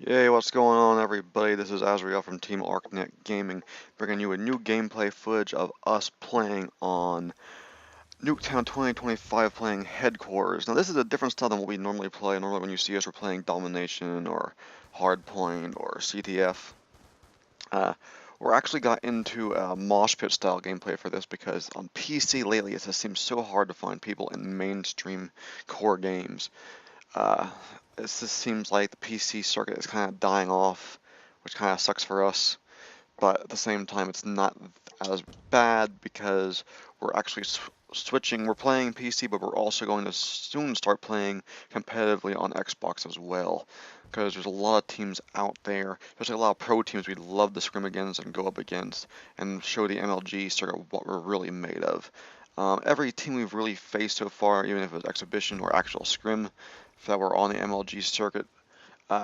Yay, what's going on everybody? This is Azrael from Team ArcNet Gaming, bringing you a new gameplay footage of us playing on Nuketown 2025 playing Headquarters. Now this is a different style than what we normally play. Normally when you see us we're playing Domination or Hardpoint or CTF. Uh, we're actually got into a Mosh Pit style gameplay for this because on PC lately it just seems so hard to find people in mainstream core games. Uh, it just seems like the PC circuit is kind of dying off, which kind of sucks for us. But at the same time, it's not as bad because we're actually switching. We're playing PC, but we're also going to soon start playing competitively on Xbox as well. Because there's a lot of teams out there, especially a lot of pro teams we'd love to scrim against and go up against and show the MLG circuit what we're really made of. Every team we've really faced so far, even if it was exhibition or actual scrim, that were on the MLG circuit,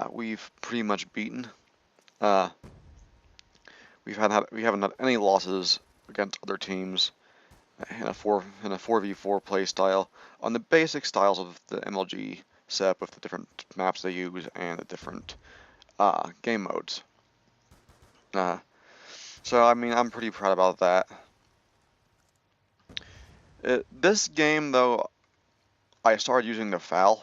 we've pretty much beaten. Uh, we haven't had any losses against other teams in a 4v4 play style on the basic styles of the MLG setup with the different maps they use and the different game modes. Uh, so I mean I'm pretty proud about that. This game though, I started using the FAL.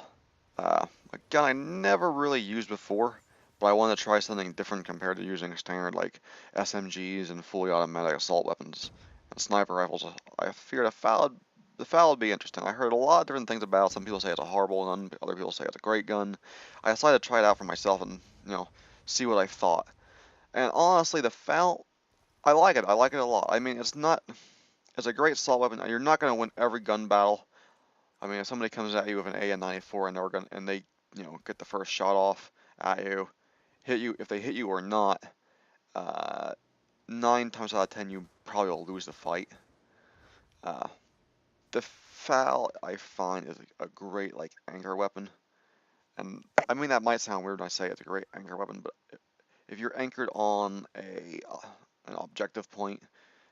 A gun I never really used before, but I wanted to try something different compared to using standard like SMGs and fully automatic assault weapons and sniper rifles. I figured the FAL would be interesting. I heard a lot of different things about it. Some people say it's a horrible gun, other people say it's a great gun. I decided to try it out for myself and, see what I thought. And honestly, the FAL, I like it. I like it a lot. I mean, it's a great assault weapon. You're not going to win every gun battle. I mean, if somebody comes at you with an AN-94 and they get the first shot off at you, hit you, if they hit you or not, uh, 9 times out of 10 you probably will lose the fight. Uh, the FAL I find is a great like anchor weapon, and I mean that might sound weird when I say it's a great anchor weapon, but if you're anchored on an objective point,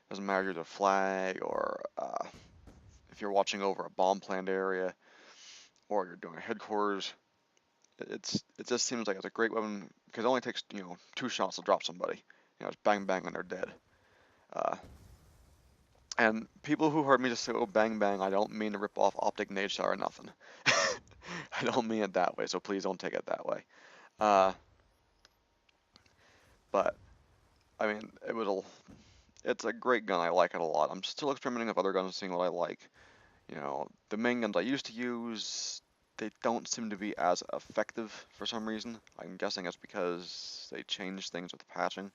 doesn't matter if you're the flag or if you're watching over a bomb planned area or you're doing a headquarters. It just seems like it's a great weapon because it only takes 2 shots to drop somebody. It's bang bang and they're dead. Uh, and people who heard me just say, "Oh bang bang," I don't mean to rip off Optic Nade Shot or nothing. I don't mean it that way, so please don't take it that way. Uh, but I mean, it's a great gun. I like it a lot. I'm still experimenting with other guns, seeing what I like. The main guns I used to use, they don't seem to be as effective for some reason. I'm guessing it's because they changed things with the patching.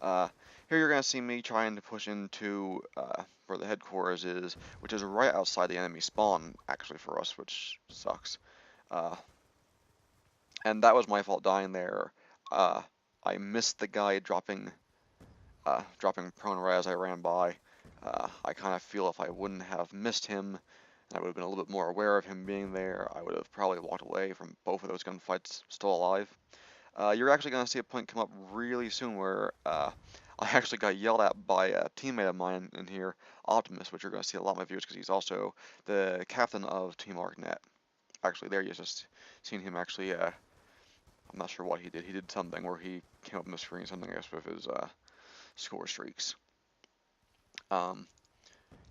Uh, Here you're going to see me trying to push into where the headquarters is, which is right outside the enemy spawn, actually, for us, which sucks. Uh, and that was my fault dying there. I missed the guy dropping prone right as I ran by. I kind of feel if I wouldn't have missed him, and I would have been a little bit more aware of him being there, I would have probably walked away from both of those gunfights still alive. You're actually going to see a point come up really soon where I actually got yelled at by a teammate of mine in here, Optimus, which you're going to see a lot of my viewers because he's also the captain of Team ArcNet. Actually, there you just seen him actually. I'm not sure what he did. He did something where he came up on the screen, something I guess with his score streaks. Um,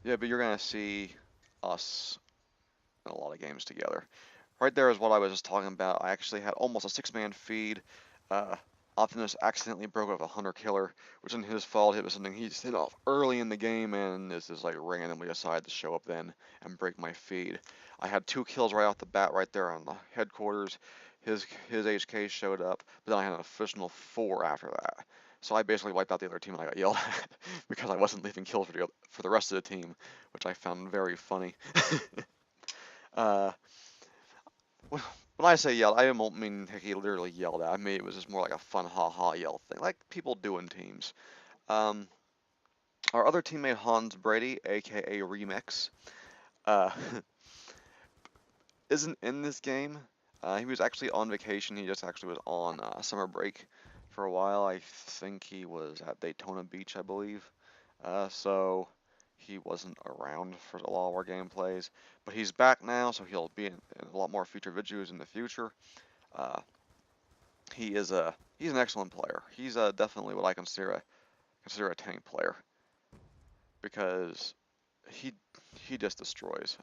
yeah, but you're going to see us in a lot of games together. Right there is what I was just talking about. I actually had almost a 6-man feed. Optimus accidentally broke off a hunter killer, which isn't his fault. It was something he just hit off early in the game, and this is like randomly decided to show up then and break my feed. I had 2 kills right off the bat right there on the headquarters. His HK showed up, but then I had an additional 4 after that. So I basically wiped out the other team and I got yelled at because I wasn't leaving kills for the rest of the team, which I found very funny. uh, when I say yelled, I don't mean he literally yelled at me. It was just more like a fun ha-ha yell thing, like people do in teams. Um, our other teammate Hanz Brady, aka Remix, uh, isn't in this game. He was actually on vacation. He just actually was on summer break for a while. I think he was at Daytona Beach, I believe. So he wasn't around for a lot of our gameplays. But he's back now, so he'll be in a lot more future videos in the future. Uh, he's an excellent player. He's definitely what I consider a tank player because he he just destroys.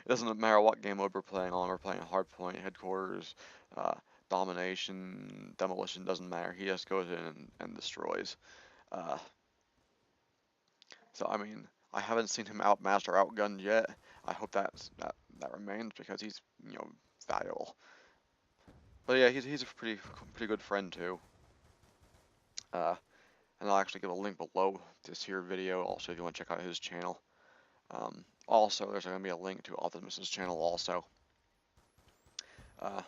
It doesn't matter what game mode we're playing on. We're playing hardpoint, headquarters, uh, domination, demolition. Doesn't matter. He just goes in and destroys. Uh, so I mean, I haven't seen him outmatched or outgunned yet. I hope that remains because he's valuable. But yeah, he's a pretty good friend too. Uh, and I'll actually give a link below this here video also if you want to check out his channel. Also, there's going to be a link to Optimus's channel also. Uh,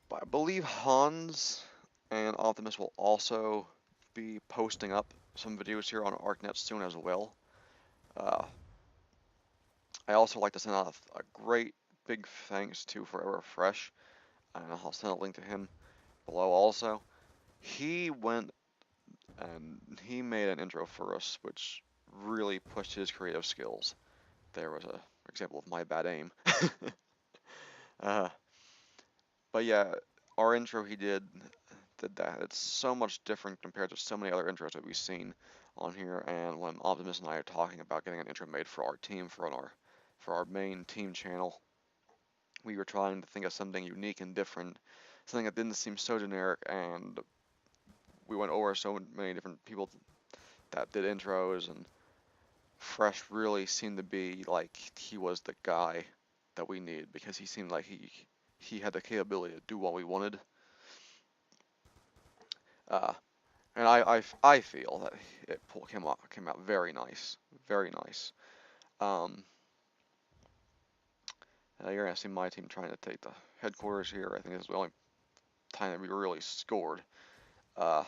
but I believe Hanz and Optimus will also be posting up some videos here on ArcNet soon as well. Uh, I also like to send out a great big thanks to Foreverfraiche, and I'll send a link to him below also. He went and he made an intro for us, which really pushed his creative skills. There was a example of my bad aim. uh, but yeah, our intro he did that. It's so much different compared to so many other intros that we've seen on here. And when Optimus and I are talking about getting an intro made for our team for our main team channel, we were trying to think of something unique and different, something that didn't seem so generic. And we went over so many different people that did intros, and Fresh really seemed to be like he was the guy that we needed because he seemed like he had the capability to do what we wanted. Uh, and I feel that it came out very nice, very nice. Um, you're gonna see my team trying to take the headquarters here. I think this is the only time that we really scored. Uh,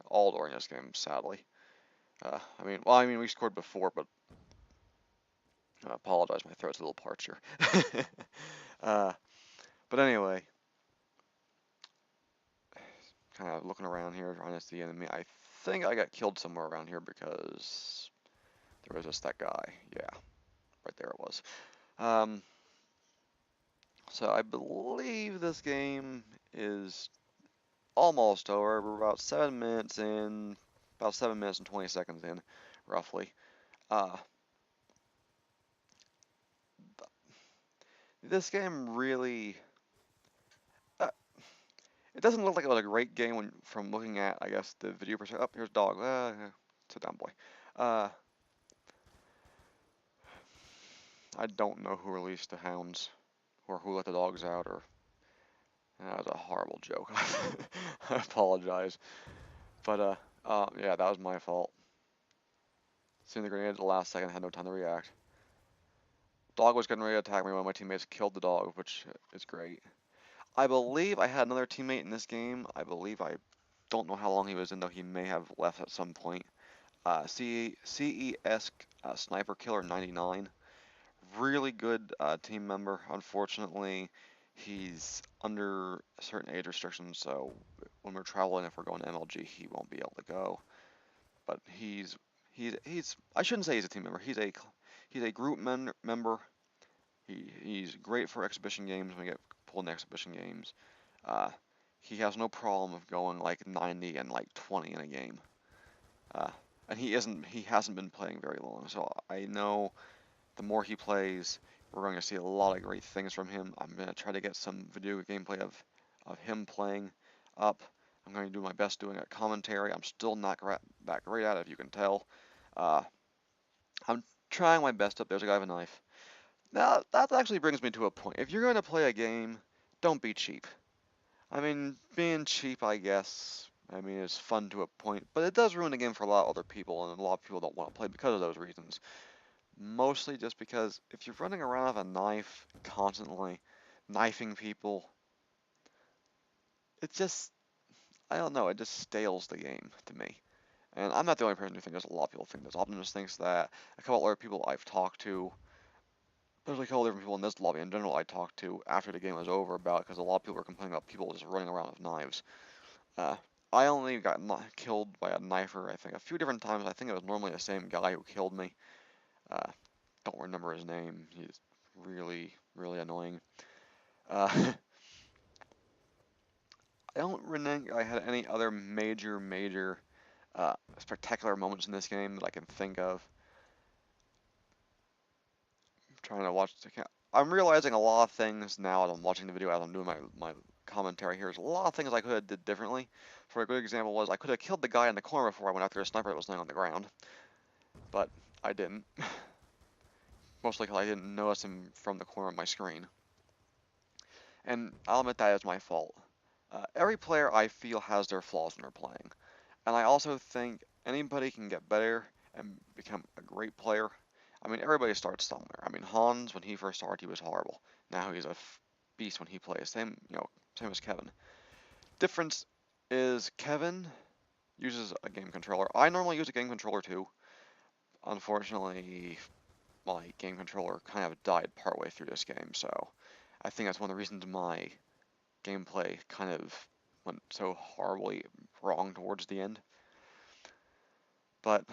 all during this game, sadly. I mean, we scored before, but I apologize, my throat's a little parched here. uh, but anyway, kind of looking around here, trying to see the enemy. I think I got killed somewhere around here because there was just that guy. Yeah, right there it was. Um, so I believe this game is almost over. We're about 7 minutes in, about 7 minutes and 20 seconds in, roughly. Uh, this game really, uh, it doesn't look like it was a great game when, from looking at, I guess, the video perspective. Oh, here's dog. Sit down, boy. Uh, I don't know who released the hounds or who let the dogs out, or that was a horrible joke. I apologize, but yeah, that was my fault. Seeing the grenade at the last second, had no time to react. Dog was getting ready to attack me when my teammates killed the dog, which is great. I believe I had another teammate in this game. I don't know how long he was in, though he may have left at some point. CES Sniper Killer 99. Really good team member. Unfortunately, he's under certain age restrictions, so when we're traveling, if we're going to MLG, he won't be able to go. But he's I shouldn't say he's a team member. He's a group member. He's great for exhibition games when we get pulled in exhibition games. Uh, he has no problem of going like 90 and like 20 in a game. Uh, and he hasn't been playing very long, so I know the more he plays, we're going to see a lot of great things from him. I'm going to try to get some video gameplay of him playing up. I'm going to do my best doing a commentary. I'm still not that great at it, if you can tell. Uh, I'm trying my best up. There's a guy with a knife. Now, that actually brings me to a point. If you're going to play a game, don't be cheap. I mean, being cheap, I guess, I mean, it's fun to a point, but it does ruin the game for a lot of other people, and a lot of people don't want to play because of those reasons. Mostly just because if you're running around with a knife constantly, knifing people, it just, I don't know, it just stales the game to me. And I'm not the only person who thinks this. A lot of people think this. Optimus thinks that. A couple other people I've talked to, there's a couple different people in this lobby in general I talked to after the game was over about it, because a lot of people were complaining about people just running around with knives. Uh, I only got killed by a knifer, I think, a few different times. I think it was normally the same guy who killed me. Uh, don't remember his name. He's really, really annoying. Uh, don't think I had any other major spectacular moments in this game that I can think of. I'm trying to watch the I'm realizing a lot of things now as I'm watching the video, as I'm doing my commentary here. There's a lot of things I could have did differently. For a good example was I could have killed the guy in the corner before I went after a sniper that was laying on the ground, but I didn't. Mostly because I didn't notice him from the corner of my screen. And I'll admit that is my fault. Every player I feel has their flaws when they're playing. And I also think anybody can get better and become a great player. I mean, everybody starts somewhere. I mean, Hanz, when he first started, he was horrible. Now he's a beast when he plays. Same as Kevin. Difference is Kevin uses a game controller. I normally use a game controller too. Unfortunately, my game controller kind of died partway through this game, so I think that's one of the reasons my gameplay kind of went so horribly wrong towards the end. But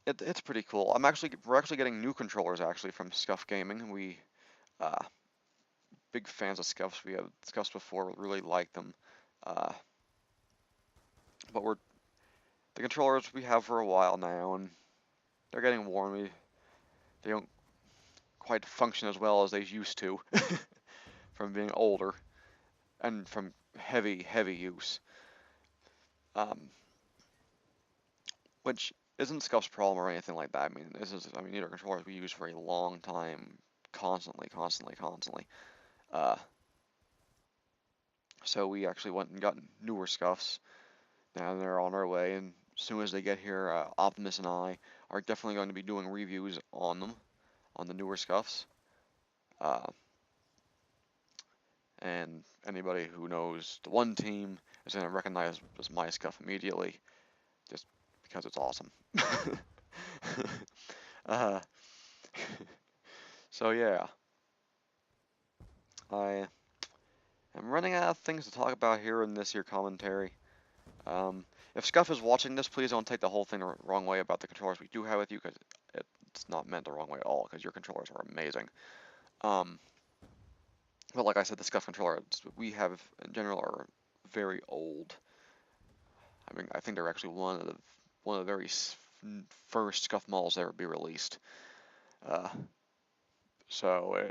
it's pretty cool. We're actually getting new controllers actually from Scuf Gaming. We big fans of Scufs. We have Scufs before, really like them. Uh, but the controllers we have for a while now, and they're getting worn. They don't quite function as well as they used to from being older and from heavy use. Which isn't Scuf's problem or anything like that. I mean, these are controllers we use for a long time, constantly. So we actually went and got newer Scufs. Now they're on our way, and as soon as they get here, Optimus and I are definitely going to be doing reviews on them, on the newer Scufs. And anybody who knows the one team is going to recognize my Scuf immediately, just because it's awesome. So yeah, I am running out of things to talk about here in this here commentary. If Scuf is watching this, please don't take the whole thing the wrong way about the controllers we do have with you, because it's not meant the wrong way at all, because your controllers are amazing. But like I said, the Scuf controllers we have in general are very old. I mean, I think they're actually one of the very first Scuf models to ever be released. So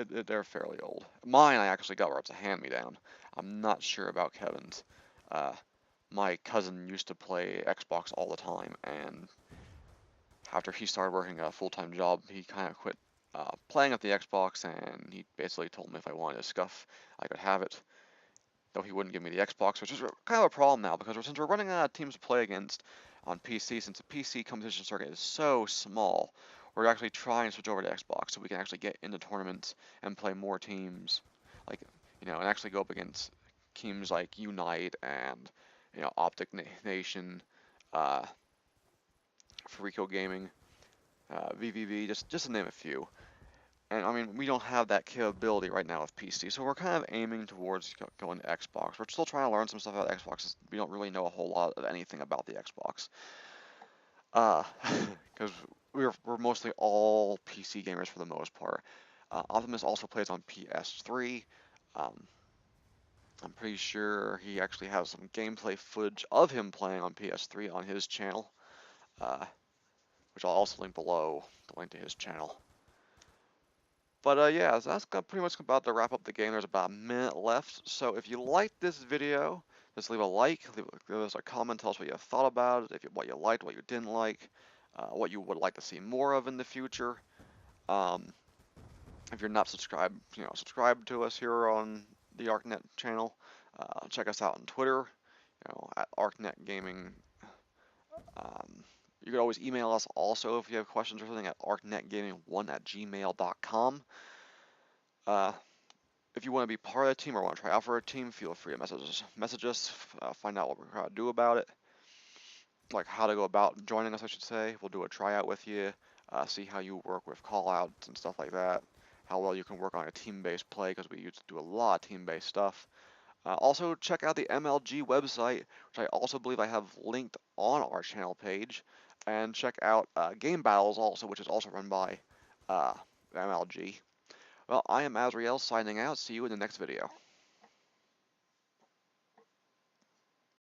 they're fairly old. Mine I actually got where it's a hand-me-down. I'm not sure about Kevin's. My cousin used to play Xbox all the time, and after he started working a full-time job, he kind of quit playing at the Xbox, and he basically told me if I wanted a Scuf, I could have it, though he wouldn't give me the Xbox, which is kind of a problem now, because since we're running out of teams to play against on PC, since the PC competition circuit is so small, we're actually trying to switch over to Xbox so we can actually get into tournaments and play more teams, like, and actually go up against teams like Unite and, Optic Nation, Foreverfraiche Gaming, VVV, just to name a few. And I mean, we don't have that capability right now with PC, so we're kind of aiming towards going to Xbox. We're still trying to learn some stuff about Xbox. We don't really know a whole lot of anything about the Xbox. Because we're mostly all PC gamers for the most part. Optimus also plays on PS3. I'm pretty sure he actually has some gameplay footage of him playing on PS3 on his channel, which I'll also link below, the link to his channel. But yeah, so that's pretty much about to wrap up the game. There's about a minute left, so if you liked this video, just leave a like, leave us a comment, tell us what you thought about it, what you liked, what you didn't like, what you would like to see more of in the future. If you're not subscribed, subscribe to us here on the ArcNet channel. Check us out on Twitter, at ArcNet Gaming. You can always email us also if you have questions or something at arcnetgaming1@gmail.com. If you want to be part of the team or want to try out for a team, feel free to message us, find out what we're going to do about it, like how to go about joining us, I should say. We'll do a tryout with you, see how you work with call-outs and stuff like that, how well you can work on a team-based play, because we used to do a lot of team-based stuff. Also, check out the MLG website, which I also believe I have linked on our channel page, and check out Game Battles also, which is also run by MLG. Well, I am Azrael signing out. See you in the next video.